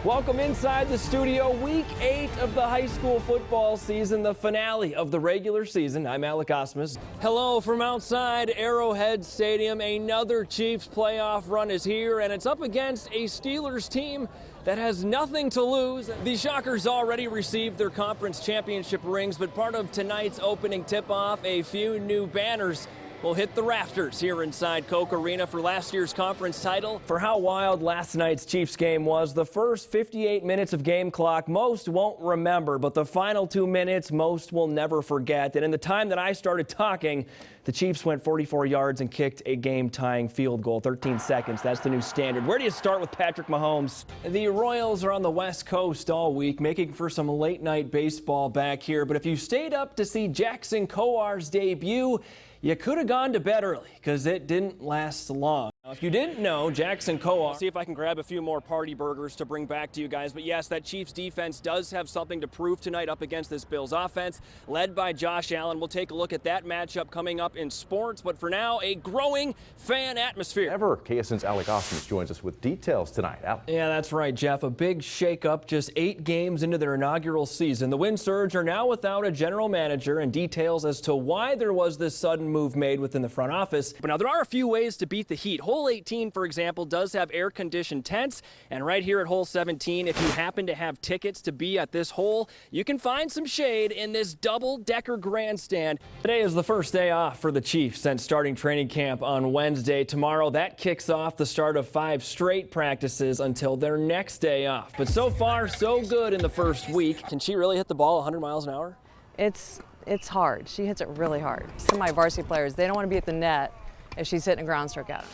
Welcome inside the studio. Week 8 of the high school football season, the finale of the regular season. I'm Alec Ausmus. Hello from outside Arrowhead Stadium. Another Chiefs playoff run is here, and it's up against a Steelers team that has nothing to lose. The Shockers already received their conference championship rings, but part of tonight's opening tip-off, a few new banners will hit the rafters here inside Koch Arena for last year's conference title. For how wild last night's Chiefs game was, the first 58 minutes of game clock most won't remember, but the final 2 minutes most will never forget. And in the time that I started talking, the Chiefs went 44 yards and kicked a game-tying field goal. 13 seconds, that's the new standard. Where do you start with Patrick Mahomes? The Royals are on the West Coast all week, making for some late-night baseball back here. But if you stayed up to see Jackson Coar's debut, you could have gone to bed early because it didn't last long. Now, if you didn't know, Jackson Coar, see if I can grab a few more party burgers to bring back to you guys. But yes, that Chiefs defense does have something to prove tonight up against this Bills offense, led by Josh Allen. We'll take a look at that matchup coming up in sports. But for now, a growing fan atmosphere. Ever, KSN's Alec Ausmus joins us with details tonight. Alec. Yeah, that's right, Jeff. A big shakeup just 8 games into their inaugural season. The Wind Surge are now without a general manager, and details as to why there was this sudden move made within the front office. But now there are a few ways to beat the heat. Hole 18, for example, does have air-conditioned tents, and right here at hole 17, if you happen to have tickets to be at this hole, you can find some shade in this double-decker grandstand. Today is the first day off for the Chiefs since starting training camp on Wednesday. Tomorrow, that kicks off the start of 5 straight practices until their next day off. But so far, so good in the first week. Can she really hit the ball 100 miles an hour? It's hard. She hits it really hard. Some of my varsity players, they don't want to be at the net if she's hitting a ground stroke at them.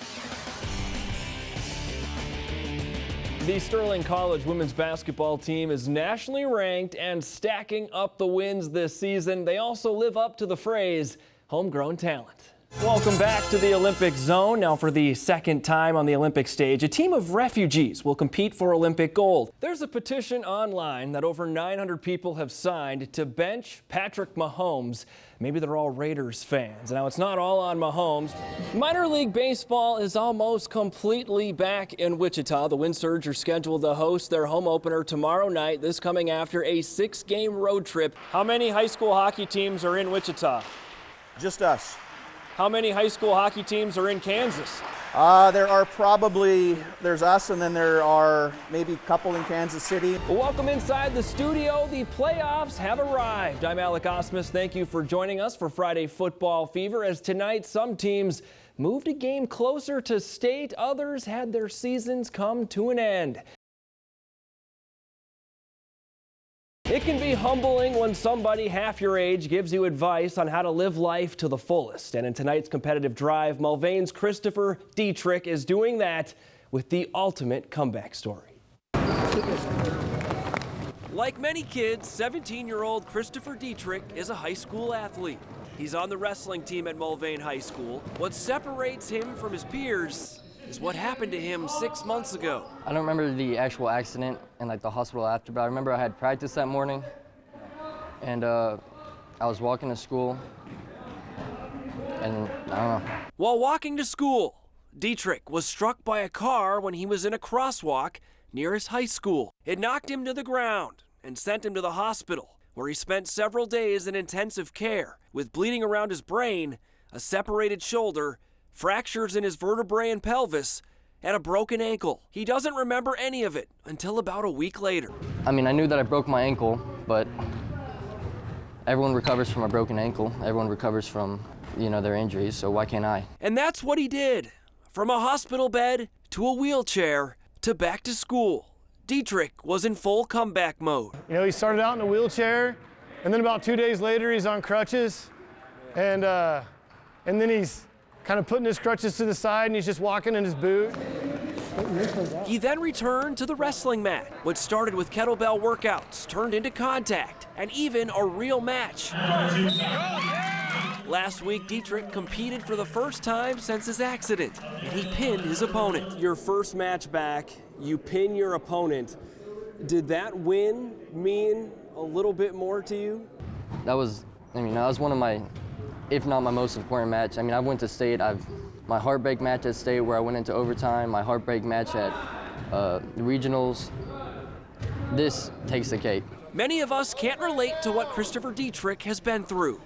The Sterling College women's basketball team is nationally ranked and stacking up the wins this season. They also live up to the phrase, homegrown talent. Welcome back to the Olympic Zone. Now for the second time on the Olympic stage, a team of refugees will compete for Olympic gold. There's a petition online that over 900 people have signed to bench Patrick Mahomes. Maybe they're all Raiders fans. Now, it's not all on Mahomes. Minor League Baseball is almost completely back in Wichita. The Wind Surge are scheduled to host their home opener tomorrow night, this coming after a 6-game road trip. How many high school hockey teams are in Wichita? Just us. How many high school hockey teams are in Kansas? There's us, and then there are maybe a couple in Kansas City. Welcome inside the studio. The playoffs have arrived. I'm Alec Ausmus. Thank you for joining us for Friday Football Fever. As tonight, some teams moved a game closer to state. Others had their seasons come to an end. It can be humbling when somebody half your age gives you advice on how to live life to the fullest. And in tonight's competitive drive, Mulvane's Christopher Dietrich is doing that with the ultimate comeback story. Like many kids, 17-year-old Christopher Dietrich is a high school athlete. He's on the wrestling team at Mulvane High School. What separates him from his peers is what happened to him 6 months ago. I don't remember the actual accident and like the hospital after, but I remember I had practice that morning, and I was walking to school, and I don't know. While walking to school, Dietrich was struck by a car when he was in a crosswalk near his high school. It knocked him to the ground and sent him to the hospital, where he spent several days in intensive care with bleeding around his brain, a separated shoulder, fractures in his vertebrae and pelvis, and a broken ankle. He doesn't remember any of it until about a week later. I mean, I knew that I broke my ankle, but everyone recovers from a broken ankle. Everyone recovers from, their injuries, so why can't I? And that's what he did. From a hospital bed to a wheelchair to back to school, Dietrich was in full comeback mode. He started out in a wheelchair, and then about 2 days later, he's on crutches, and then he's kind of putting his crutches to the side, and he's just walking in his boot. He then returned to the wrestling mat. What started with kettlebell workouts turned into contact and even a real match. Last week, Dietrich competed for the first time since his accident, and he pinned his opponent. Your first match back, you pin your opponent. Did that win mean a little bit more to you? That was one of my, if not my most important match. I went to state. My heartbreak match at state where I went into overtime, my heartbreak match at regionals, this takes the cake. Many of us can't relate to what Christopher Dietrich has been through,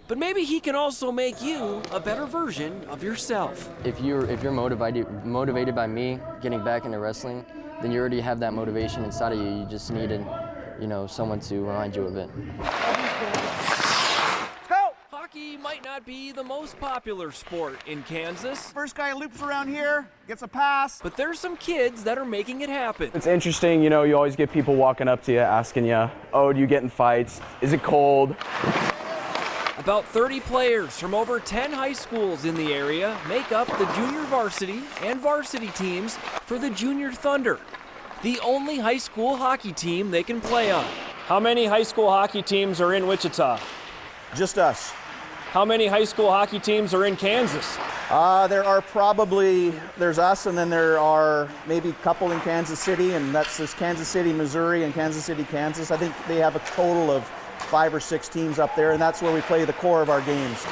but maybe he can also make you a better version of yourself. If you're motivated by me getting back into wrestling, then you already have that motivation inside of you. You just needed, someone to remind you of it. Hockey might not be the most popular sport in Kansas, First guy loops around here, gets a pass. but there's some kids that are making it happen. It's interesting, you always get people walking up to you asking you, oh, do you get in fights? Is it cold? About 30 players from over 10 high schools in the area make up the junior varsity and varsity teams for the Junior Thunder, the only high school hockey team they can play on. How many high school hockey teams are in Wichita? Just us. How many high school hockey teams are in Kansas? There's us, and then there are maybe a couple in Kansas City, and this Kansas City, Missouri, and Kansas City, Kansas. I think they have a total of 5 or 6 teams up there, and that's where we play the core of our games.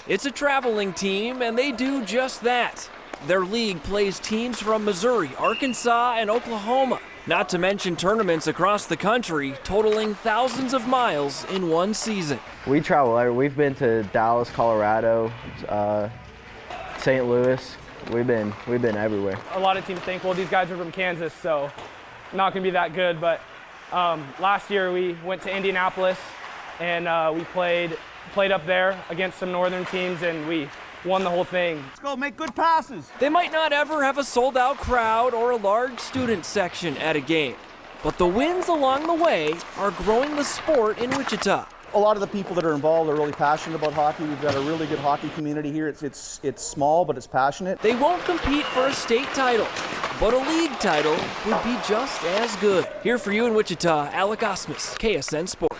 It's a traveling team, and they do just that. Their league plays teams from Missouri, Arkansas, and Oklahoma, not to mention tournaments across the country, totaling thousands of miles in one season. We travel. We've been to Dallas, Colorado, St. Louis. We've been everywhere. A lot of teams think, well, these guys are from Kansas, so not going to be that good. But last year we went to Indianapolis, and we played up there against some northern teams, and we won the whole thing. Let's go make good passes. They might not ever have a sold-out crowd or a large student section at a game, but the wins along the way are growing the sport in Wichita. A lot of the people that are involved are really passionate about hockey. We've got a really good hockey community here. It's small, but it's passionate. They won't compete for a state title, but a league title would be just as good. Here for you in Wichita, Alec Ausmus, KSN Sports.